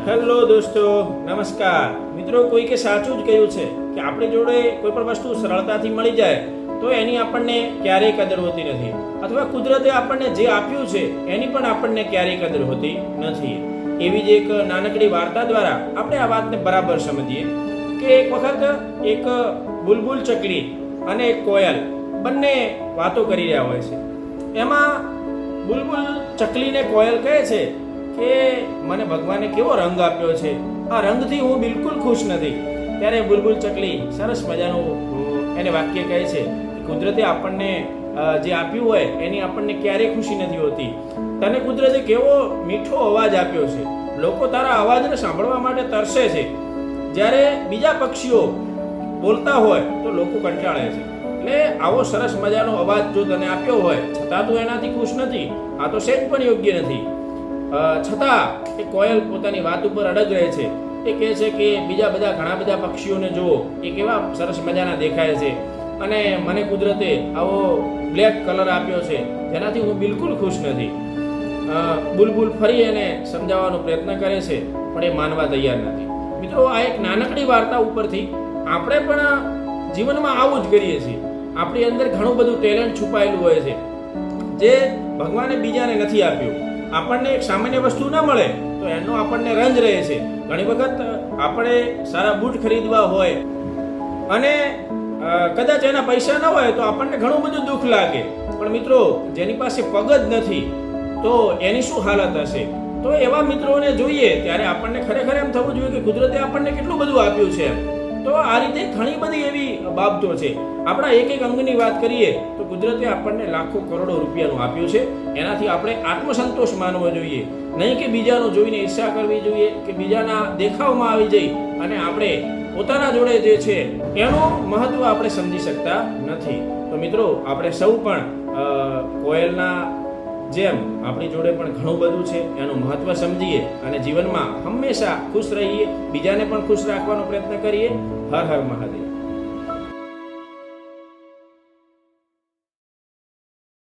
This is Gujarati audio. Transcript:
હેલો દોસ્તો, નમસ્કાર મિત્રો. કોઈકે સાચું જ કહ્યું છે કે આપણી જોડે કોઈ પણ વસ્તુ સરળતાથી મળી જાય તો એની આપણને ક્યારેય કદર હોતી નથી, અથવા કુદરતે આપણને જે આપ્યું છે એની પણ આપણને ક્યારેય કદર હોતી નથી. એવી જ એક નાનકડી વાર્તા દ્વારા આપણે આ વાતને બરાબર સમજીએ કે એક વખત એક બુલબુલ ચકલી અને એક કોયલ બંને વાતો કરી રહ્યા હોય છે. એમાં બુલબુલ ચકલીને કોયલ કહે છે કે મને ભગવાને કેવો રંગ આપ્યો છે, આ રંગથી હું બિલકુલ ખુશ નથી. ત્યારે બુલબુલ ચકલી સરસ મજાનું એને વાક્ય કહે છે કે કુદરતે આપણને જે આપ્યું હોય એની આપણને ક્યારેય ખુશી નથી હોતી. તને કુદરતે કેવો મીઠો અવાજ આપ્યો છે, લોકો તારા અવાજને સાંભળવા માટે તરસે છે. જ્યારે બીજા પક્ષીઓ બોલતા હોય તો લોકો કંટાળે છે. એટલે આવો સરસ મજાનો અવાજ જો તને આપ્યો હોય છતાં તું એનાથી ખુશ નથી, આ તો સેજ પણ યોગ્ય નથી. છતાં એ કોયલ પોતાની વાત ઉપર અડગ રહે છે. એ કહે છે કે બીજા બધા ઘણા બધા પક્ષીઓને જુઓ, એ કેવા સરસ મજાના દેખાય છે, અને મને કુદરતે આવો બ્લેક કલર આપ્યો છે જેનાથી હું બિલકુલ ખુશ નથી. બુલબુલ ફરી એને સમજાવવાનો પ્રયત્ન કરે છે પણ એ માનવા તૈયાર નથી. મિત્રો, આ એક નાનકડી વાર્તા ઉપરથી આપણે પણ જીવનમાં આવું જ કરીએ છીએ. આપણી અંદર ઘણું બધું ટેલેન્ટ છુપાયેલું હોય છે જે ભગવાને બીજાને નથી આપ્યું. આપણને એક સામાન્ય વસ્તુ ના મળે તો એનો આપણને રંજ રહે છે. ઘણી વખત આપણે સારા બૂટ ખરીદવા હોય અને કદાચ એના પૈસા ન હોય તો આપણને ઘણું બધું દુઃખ લાગે. પણ મિત્રો, જેની પાસે પગ જ નથી તો એની શું હાલત હશે? તો એવા મિત્રોને જોઈએ ત્યારે આપણને ખરેખર એમ થવું જોઈએ કે કુદરતે આપણને કેટલું બધું આપ્યું છે. તો આ રીતે ઘણી બધી એવી બાબતો છે. આપણા એક એક અંગની વાત કરીએ તો કુદરતે આપણને લાખો કરોડો રૂપિયાનું આપ્યું છે. એનાથી આપણે આત્મસંતોષ માનવો જોઈએ, નહીં કે બીજાનો જોઈને ઈર્ષા કરવી જોઈએ કે બીજાના દેખાવમાં આવી જઈ અને આપણે પોતાના જોડે જે છે એનું મહત્વ આપણે સમજી શકતા નથી. તો મિત્રો, આપણે સૌ પણ કોયલના જેમ આપણી જોડે પણ ઘણું બધું છે એનું મહત્વ સમજીએ અને જીવનમાં હંમેશા ખુશ રહીએ, બીજાને પણ ખુશ રાખવાનો પ્રયત્ન કરીએ. હર હર મહાદેવ.